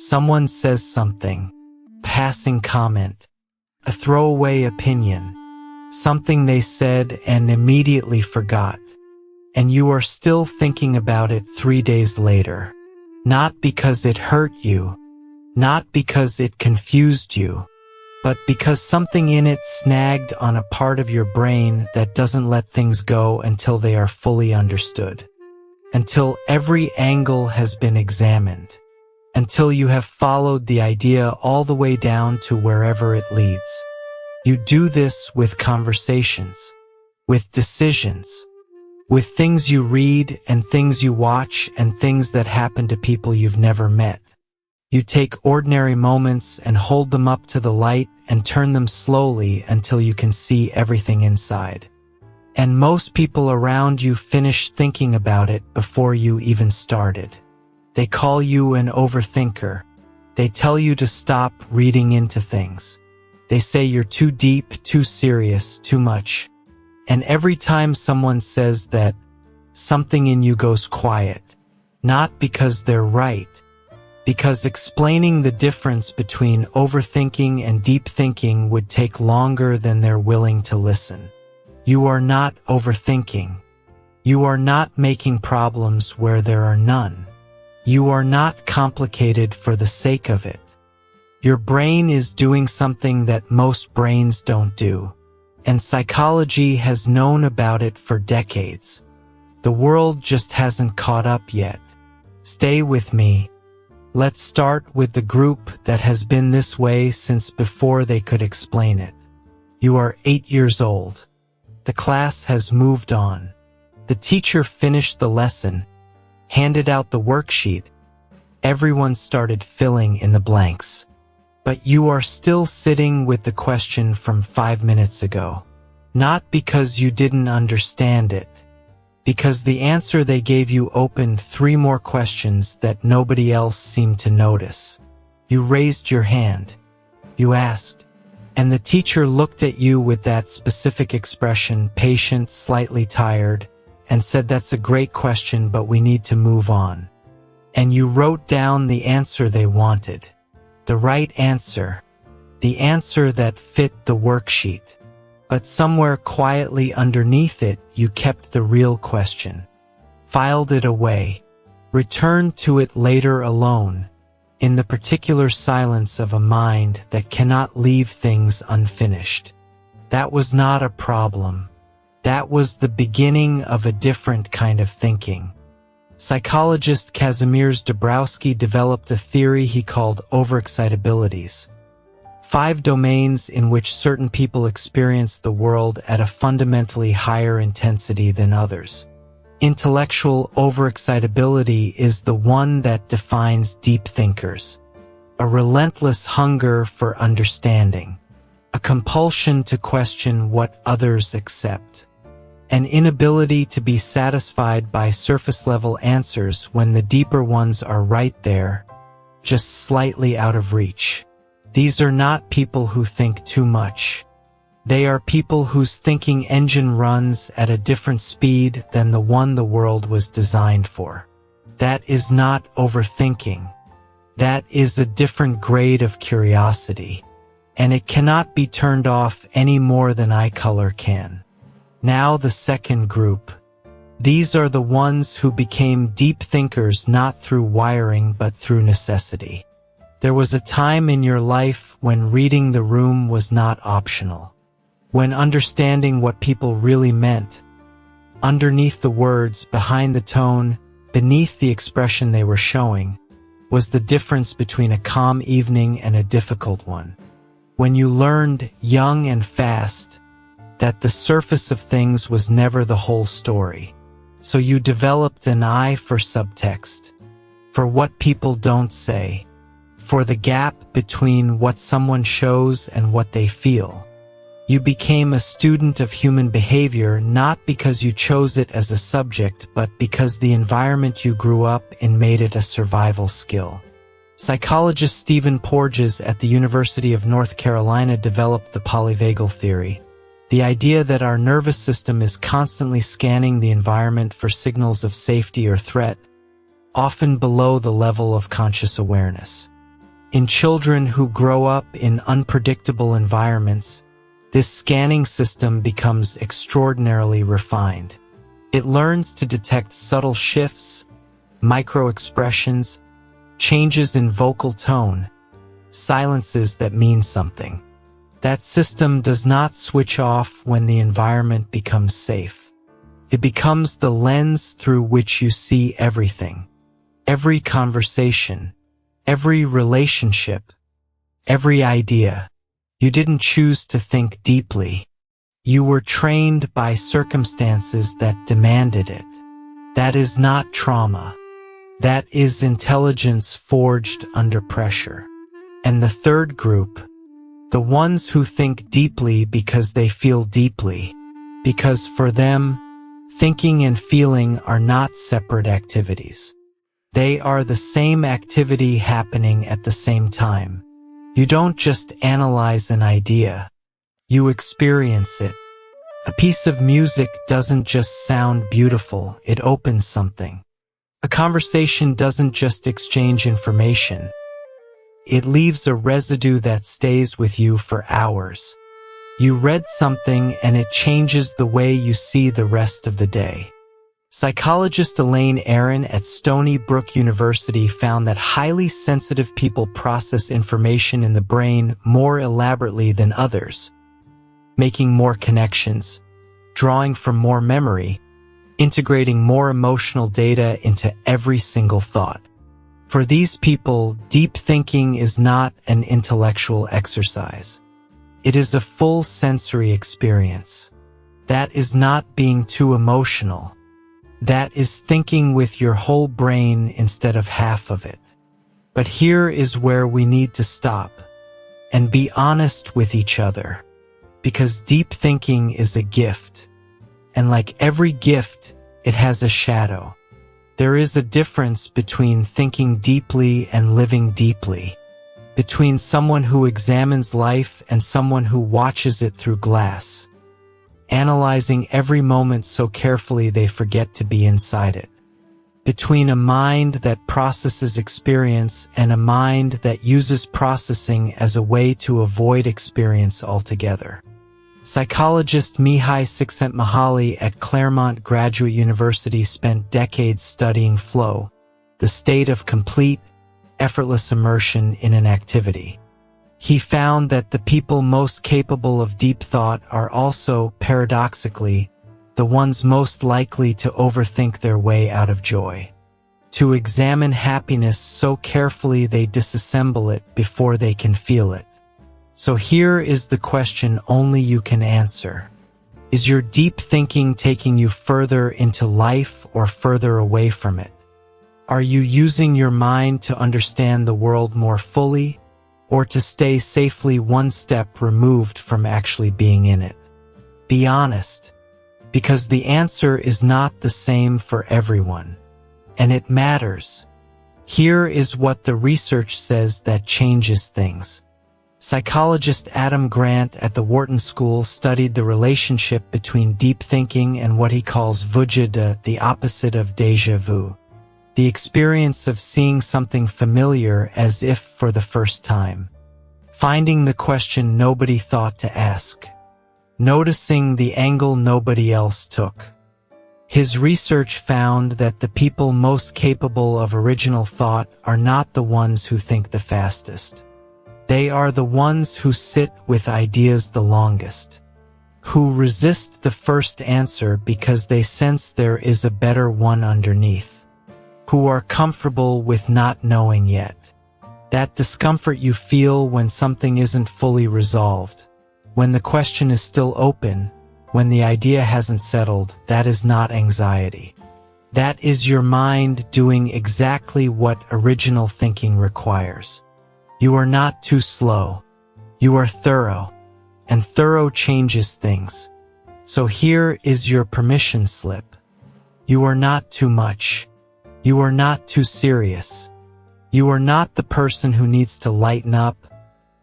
Someone says something, passing comment, a throwaway opinion, something they said and immediately forgot, and you are still thinking about it 3 days later. Not because it hurt you, not because it confused you, but because something in it snagged on a part of your brain that doesn't let things go until they are fully understood, until every angle has been examined, until you have followed the idea all the way down to wherever it leads. You do this with conversations, with decisions, with things you read and things you watch and things that happen to people you've never met. You take ordinary moments and hold them up to the light and turn them slowly until you can see everything inside. And most people around you finish thinking about it before you even started. They call you an overthinker. They tell you to stop reading into things. They say you're too deep, too serious, too much. And every time someone says that, something in you goes quiet. Not because they're right, because explaining the difference between overthinking and deep thinking would take longer than they're willing to listen. You are not overthinking. You are not making problems where there are none. You are not complicated for the sake of it. Your brain is doing something that most brains don't do, and psychology has known about it for decades. The world just hasn't caught up yet. Stay with me. Let's start with the group that has been this way since before they could explain it. You are 8 years old. The class has moved on. The teacher finished the lesson, handed out the worksheet. Everyone started filling in the blanks. But you are still sitting with the question from 5 minutes ago. Not because you didn't understand it, because the answer they gave you opened 3 more questions that nobody else seemed to notice. You raised your hand. You asked. And the teacher looked at you with that specific expression, patient, slightly tired, and said, "That's a great question, but we need to move on." And you wrote down the answer they wanted. The right answer. The answer that fit the worksheet. But somewhere quietly underneath it, you kept the real question. Filed it away. Returned to it later alone, in the particular silence of a mind that cannot leave things unfinished. That was not a problem. That was the beginning of a different kind of thinking. Psychologist Kazimierz Dabrowski developed a theory he called overexcitabilities. 5 domains in which certain people experience the world at a fundamentally higher intensity than others. Intellectual overexcitability is the one that defines deep thinkers. A relentless hunger for understanding. A compulsion to question what others accept. An inability to be satisfied by surface-level answers when the deeper ones are right there, just slightly out of reach. These are not people who think too much. They are people whose thinking engine runs at a different speed than the one the world was designed for. That is not overthinking. That is a different grade of curiosity, and it cannot be turned off any more than eye color can. Now the second group. These are the ones who became deep thinkers not through wiring but through necessity. There was a time in your life when reading the room was not optional. When understanding what people really meant, underneath the words, behind the tone, beneath the expression they were showing, was the difference between a calm evening and a difficult one. When you learned, young and fast, that the surface of things was never the whole story. So you developed an eye for subtext, for what people don't say, for the gap between what someone shows and what they feel. You became a student of human behavior not because you chose it as a subject, but because the environment you grew up in made it a survival skill. Psychologist Stephen Porges at the University of North Carolina developed the Polyvagal theory, the idea that our nervous system is constantly scanning the environment for signals of safety or threat, often below the level of conscious awareness. In children who grow up in unpredictable environments, this scanning system becomes extraordinarily refined. It learns to detect subtle shifts, micro-expressions, changes in vocal tone, silences that mean something. That system does not switch off when the environment becomes safe. It becomes the lens through which you see everything. Every conversation, every relationship, every idea. You didn't choose to think deeply. You were trained by circumstances that demanded it. That is not trauma. That is intelligence forged under pressure. And the third group, the ones who think deeply because they feel deeply, because for them, thinking and feeling are not separate activities. They are the same activity happening at the same time. You don't just analyze an idea, you experience it. A piece of music doesn't just sound beautiful, it opens something. A conversation doesn't just exchange information. It leaves a residue that stays with you for hours. You read something and it changes the way you see the rest of the day. Psychologist Elaine Aron at Stony Brook University found that highly sensitive people process information in the brain more elaborately than others, making more connections, drawing from more memory, integrating more emotional data into every single thought. For these people, deep thinking is not an intellectual exercise. It is a full sensory experience. That is not being too emotional. That is thinking with your whole brain instead of half of it. But here is where we need to stop and be honest with each other, because deep thinking is a gift, and like every gift, it has a shadow. There is a difference between thinking deeply and living deeply, between someone who examines life and someone who watches it through glass, analyzing every moment so carefully they forget to be inside it, between a mind that processes experience and a mind that uses processing as a way to avoid experience altogether. Psychologist Mihai Csikszentmihalyi at Claremont Graduate University spent decades studying flow, the state of complete, effortless immersion in an activity. He found that the people most capable of deep thought are also, paradoxically, the ones most likely to overthink their way out of joy, to examine happiness so carefully they disassemble it before they can feel it. So here is the question only you can answer. Is your deep thinking taking you further into life or further away from it? Are you using your mind to understand the world more fully, or to stay safely one step removed from actually being in it? Be honest, because the answer is not the same for everyone, and it matters. Here is what the research says that changes things. Psychologist Adam Grant at the Wharton School studied the relationship between deep thinking and what he calls vujjada, the opposite of déjà vu, the experience of seeing something familiar as if for the first time, finding the question nobody thought to ask, noticing the angle nobody else took. His research found that the people most capable of original thought are not the ones who think the fastest. They are the ones who sit with ideas the longest, who resist the first answer because they sense there is a better one underneath, who are comfortable with not knowing yet. That discomfort you feel when something isn't fully resolved, when the question is still open, when the idea hasn't settled, that is not anxiety. That is your mind doing exactly what original thinking requires. You are not too slow. You are thorough, and thorough changes things. So here is your permission slip. You are not too much. You are not too serious. You are not the person who needs to lighten up,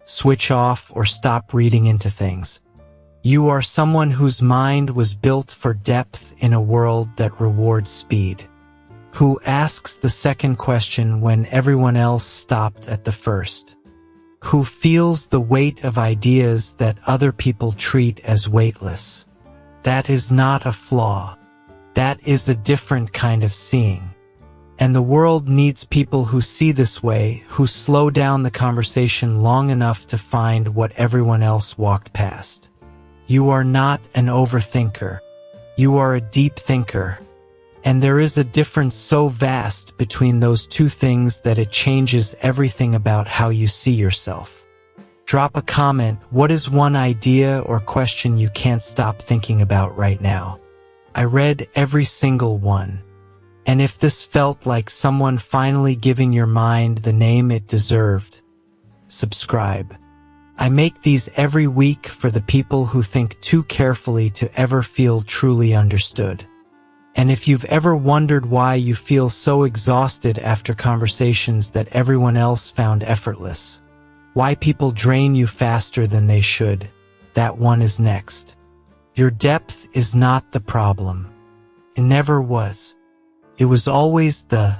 switch off, or stop reading into things. You are someone whose mind was built for depth in a world that rewards speed, who asks the second question when everyone else stopped at the first. who feels the weight of ideas that other people treat as weightless. That is not a flaw. That is a different kind of seeing. And the world needs people who see this way, who slow down the conversation long enough to find what everyone else walked past. You are not an overthinker. You are a deep thinker. And there is a difference so vast between those two things that it changes everything about how you see yourself. Drop a comment. What is one idea or question you can't stop thinking about right now? I read every single one. And if this felt like someone finally giving your mind the name it deserved, subscribe. I make these every week for the people who think too carefully to ever feel truly understood. And if you've ever wondered why you feel so exhausted after conversations that everyone else found effortless, why people drain you faster than they should, that one is next. Your depth is not the problem. It never was. It was always the